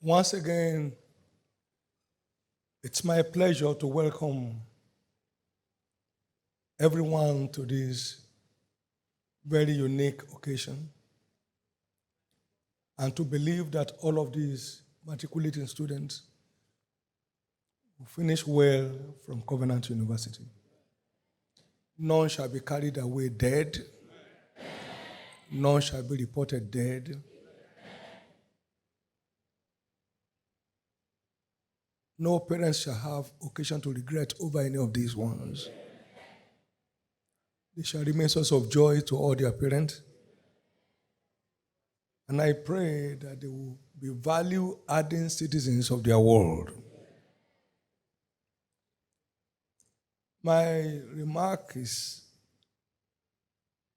Once again, it's my pleasure to welcome everyone to this very unique occasion and to believe that all of these matriculating students will finish well from Covenant University. None shall be carried away dead. None shall be reported dead. No parents shall have occasion to regret over any of these ones. They shall remain source of joy to all their parents. And I pray that they will be value-adding citizens of their world. My remark is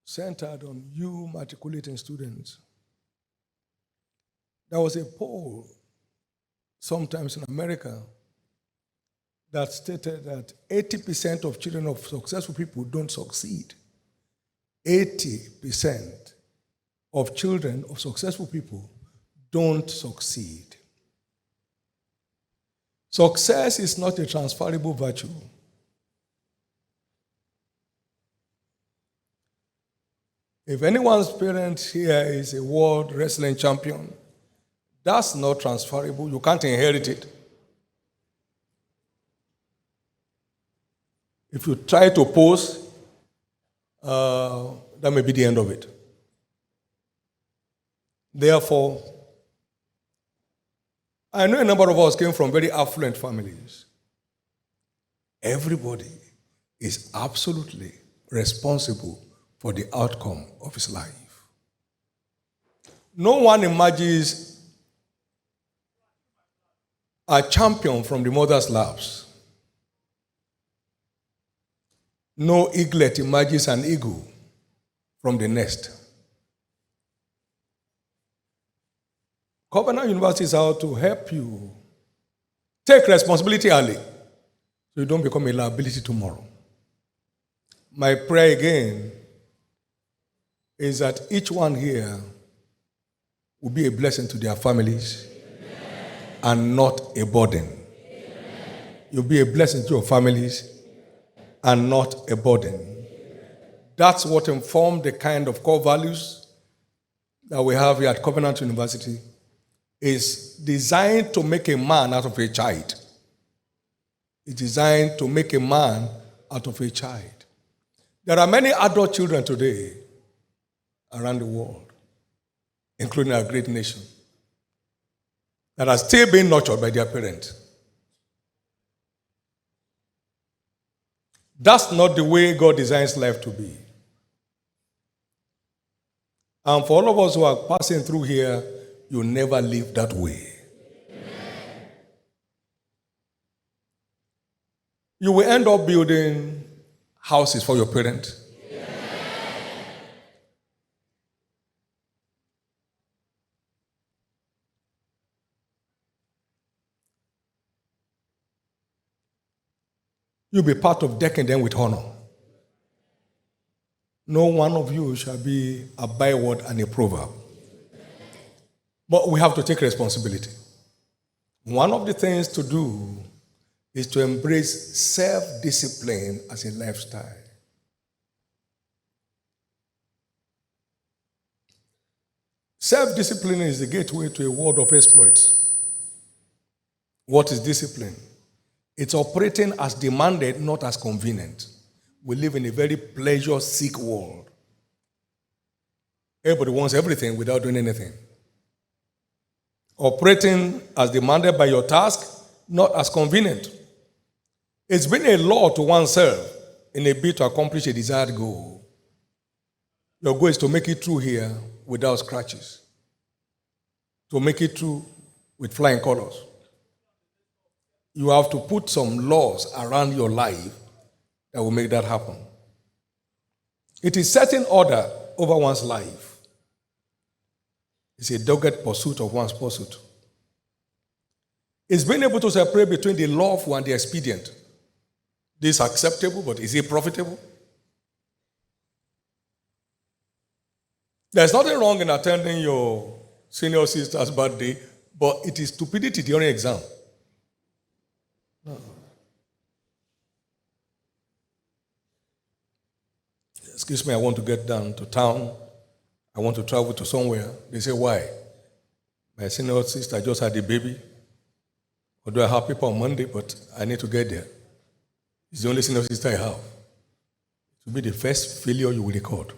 centered on you matriculating students. There was a poll sometimes in America that stated that 80% of children of successful people don't succeed. 80% of children of successful people don't succeed. Success is not a transferable virtue. If anyone's parent here is a world wrestling champion, that's not transferable. You can't inherit it. If you try to pose, that may be the end of it. Therefore, I know a number of us came from very affluent families. Everybody is absolutely responsible for the outcome of his life. No one emerges a champion from the mother's laps. No eaglet emerges an eagle from the nest. Covenant University is out to help you take responsibility early so you don't become a liability tomorrow. My prayer again is that each one here will be a blessing to their families. Amen. And not a burden. Amen. You'll be a blessing to your families and not a burden. Amen. That's what informed the kind of core values that we have here at Covenant University. Is designed to make a man out of a child. It's designed to make a man out of a child. There are many adult children today around the world, including our great nation, that are still being nurtured by their parents. That's not the way God designs life to be. And for all of us who are passing through here, you never live that way. Amen. You will end up building houses for your parents. Amen. You'll be part of decking them with honor. No one of you shall be a byword and a proverb. But we have to take responsibility. One of the things to do is to embrace self-discipline as a lifestyle. Self-discipline is the gateway to a world of exploits. What is discipline? It's operating as demanded, not as convenient. We live in a very pleasure-seek world. Everybody wants everything without doing anything. Operating as demanded by your task, not as convenient. It's been a law to oneself in a bid to accomplish a desired goal. Your goal is to make it through here without scratches. To make it through with flying colors. You have to put some laws around your life that will make that happen. It is setting order over one's life. It's a dogged pursuit of one's pursuit. It's being able to separate between the lawful and the expedient. This is acceptable, but is it profitable? There's nothing wrong in attending your senior sister's birthday But it is stupidity during exam. No. Excuse me, I want to get down to town. I want to travel to somewhere. They say, why? My senior sister just had a baby. Although I have people on Monday, but I need to get there. It's the only senior sister I have. It will be the first failure you will record.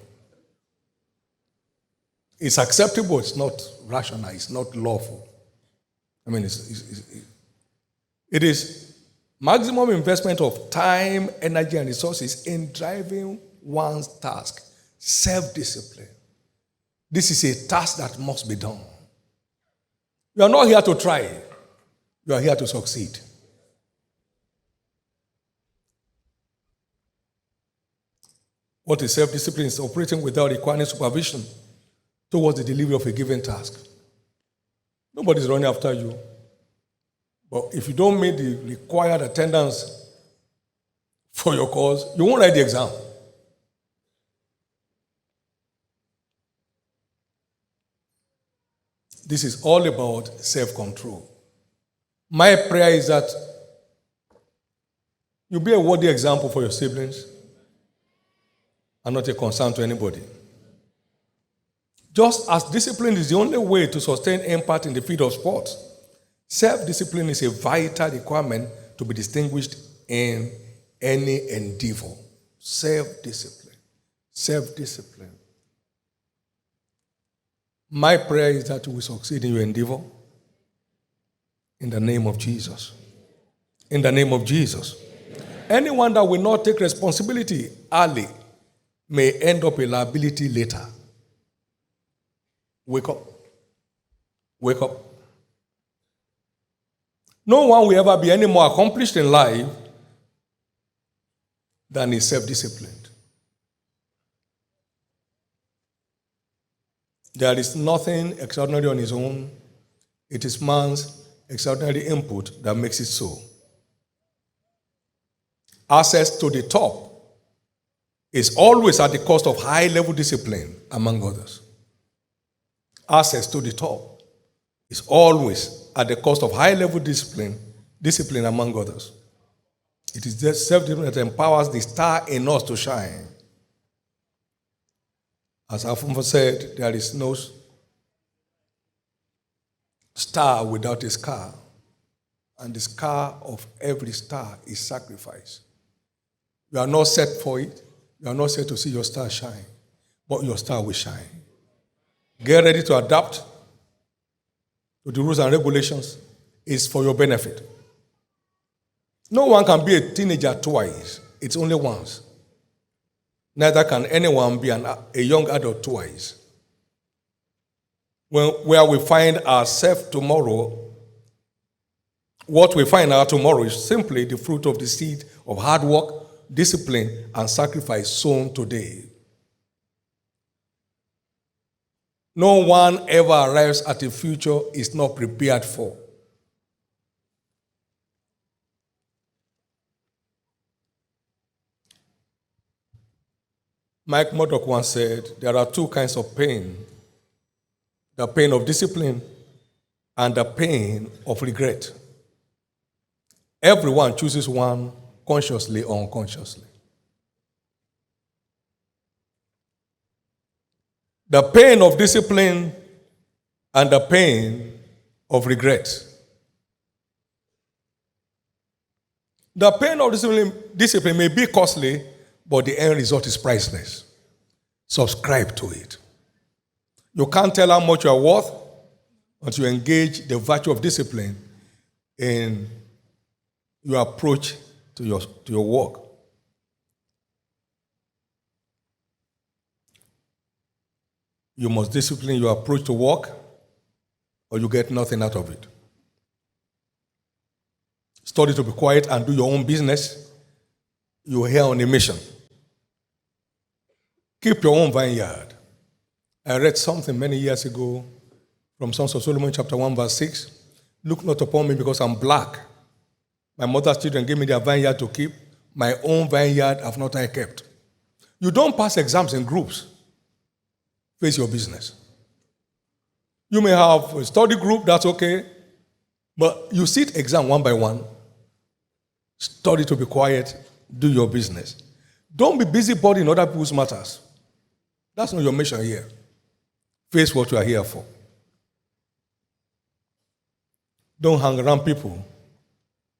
It's acceptable, it's not rational, it's not lawful. I mean, it is maximum investment of time, energy, and resources in driving one's task. Self-discipline. This is a task that must be done. You are not here to try. You are here to succeed. What is self-discipline? Is operating without requiring supervision towards the delivery of a given task. Nobody's running after you. But if you don't meet the required attendance for your course, you won't write the exam. This is all about self-control. My prayer is that you be a worthy example for your siblings and not a concern to anybody. Just as discipline is the only way to sustain impact in the field of sports, self-discipline is a vital requirement to be distinguished in any endeavor. Self-discipline. Self-discipline. My prayer is that you will succeed in your endeavor. In the name of Jesus. In the name of Jesus. Anyone that will not take responsibility early may end up a liability later. Wake up. Wake up. No one will ever be any more accomplished in life than is self-disciplined. There is nothing extraordinary on his own. It is man's extraordinary input that makes it so. Access to the top is always at the cost of high-level discipline, among others. Access to the top is always at the cost of high-level discipline among others. It is this self-discipline that empowers the star in us to shine. As I've often said, there is no star without a scar. And the scar of every star is sacrifice. You are not set for it. You are not set to see your star shine. But your star will shine. Get ready to adapt to the rules and regulations. It's for your benefit. No one can be a teenager twice. It's only once. Neither can anyone be a young adult twice. Where we find ourselves tomorrow, what we find out tomorrow is simply the fruit of the seed of hard work, discipline, and sacrifice sown today. No one ever arrives at a future is not prepared for. Mike Murdoch once said, there are two kinds of pain. The pain of discipline and the pain of regret. Everyone chooses one consciously or unconsciously. The pain of discipline and the pain of regret. The pain of discipline may be costly, but the end result is priceless. Subscribe to it. You can't tell how much you are worth until you engage the virtue of discipline in your approach to your work. You must discipline your approach to work, or you get nothing out of it. Study to be quiet and do your own business. You are here on a mission. Keep your own vineyard. I read something many years ago from Songs of Solomon chapter 1 verse 6. Look not upon me because I'm black. My mother's children gave me their vineyard to keep. My own vineyard have not I kept. You don't pass exams in groups. Face your business. You may have a study group, that's okay. But you sit exam one by one. Study to be quiet. Do your business. Don't be busybody in other people's matters. That's not your mission here. Face what you are here for. Don't hang around people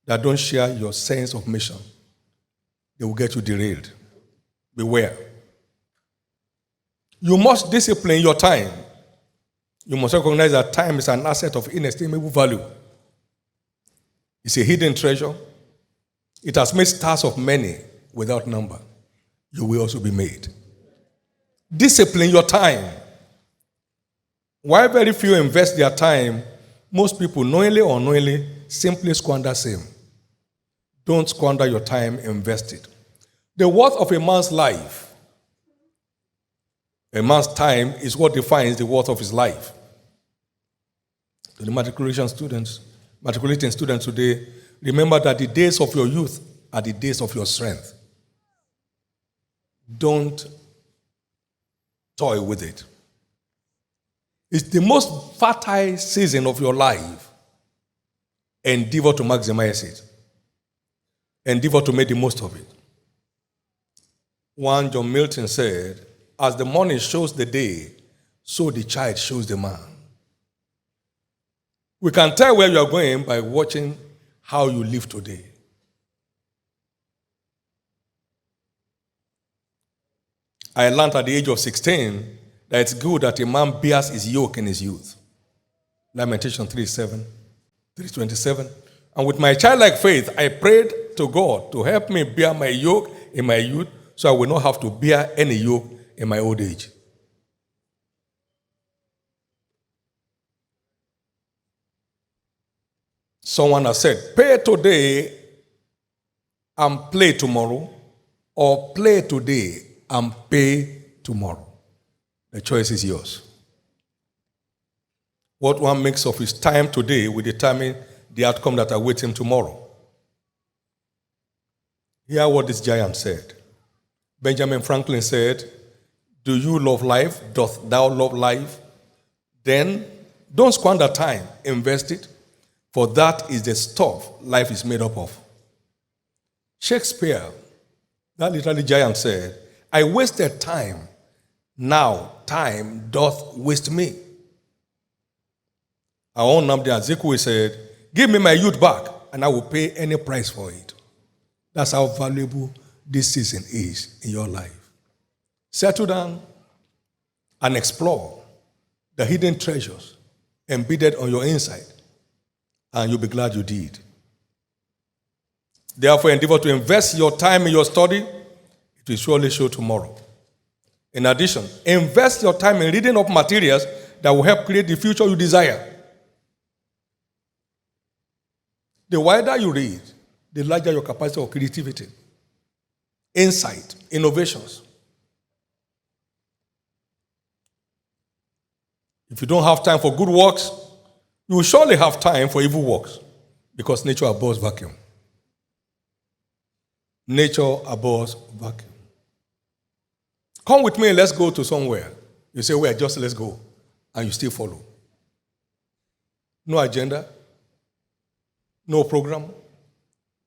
that don't share your sense of mission. They will get you derailed. Beware. You must discipline your time. You must recognize that time is an asset of inestimable value. It's a hidden treasure. It has made stars of many without number. You will also be made. Discipline your time. While very few invest their time, most people, knowingly or unknowingly, simply squander same. Don't squander your time, invest it. The worth of a man's life, a man's time, is what defines the worth of his life. To the matriculating students today, remember that the days of your youth are the days of your strength. Don't toy with it. It's the most fertile season of your life. Endeavor to maximize it. Endeavor to make the most of it. One John Milton said, as the morning shows the day, so the child shows the man. We can tell where you are going by watching how you live today. I learned at the age of 16 that it's good that a man bears his yoke in his youth. Lamentation 3:27. And with my childlike faith, I prayed to God to help me bear my yoke in my youth so I will not have to bear any yoke in my old age. Someone has said, pay today and play tomorrow, or play today and pay tomorrow. The choice is yours. What one makes of his time today will determine the outcome that awaits him tomorrow. Hear what this giant said. Benjamin Franklin said, do you love life? Doth thou love life? Then don't squander time, invest it, for that is the stuff life is made up of. Shakespeare, that literally giant, said, I wasted time, now time doth waste me. Our own Nnamdi Azikiwe said, give me my youth back, and I will pay any price for it. That's how valuable this season is in your life. Settle down and explore the hidden treasures embedded on your inside, and you'll be glad you did. Therefore, endeavor to invest your time in your study. It will surely show tomorrow. In addition, invest your time in reading up materials that will help create the future you desire. The wider you read, the larger your capacity of creativity, insight, innovations. If you don't have time for good works, you will surely have time for evil works, because nature abhors vacuum. Nature abhors vacuum. Come with me, let's go to somewhere. You say, well, just let's go. And you still follow. No agenda. No program.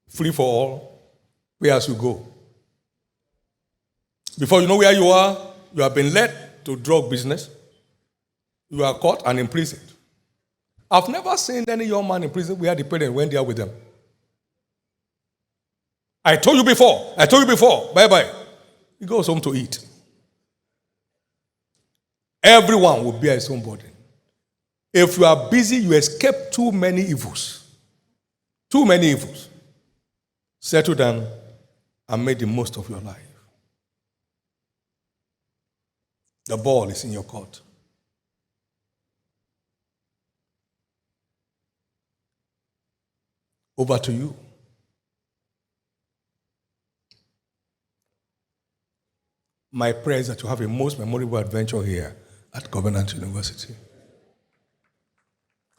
Free for all. Where else you go? Before you know where you are, you have been led to drug business. You are caught and imprisoned. I've never seen any young man in prison where the parents went there with them. I told you before. Bye-bye. He goes home to eat. Everyone will bear his own burden. If you are busy, you escape too many evils. Too many evils. Settle down and make the most of your life. The ball is in your court. Over to you. My prayer is that you have a most memorable adventure here at Covenant University.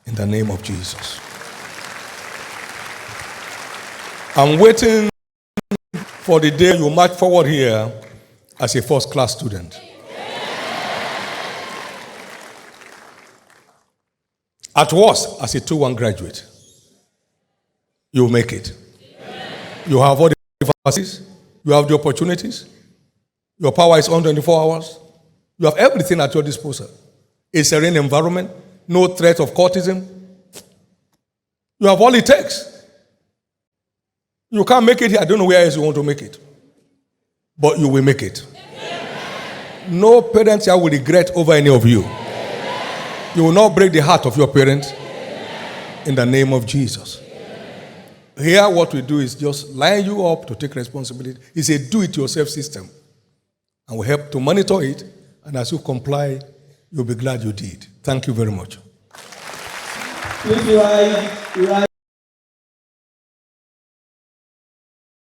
In the name of Jesus. I'm waiting for the day you march forward here as a first-class student. At worst, as a 2-1 graduate, you will make it. You have all the facilities, you have the opportunities, your power is on 24 hours, you have everything at your disposal. A serene environment, no threat of courtism. You have all it takes. You can't make it here. I don't know where else you want to make it. But you will make it. No parents here will regret over any of you. You will not break the heart of your parents. In the name of Jesus. Here what we do is just line you up to take responsibility. It's a do-it-yourself system. And we help to monitor it. And as you comply, you'll be glad you did. Thank you very much.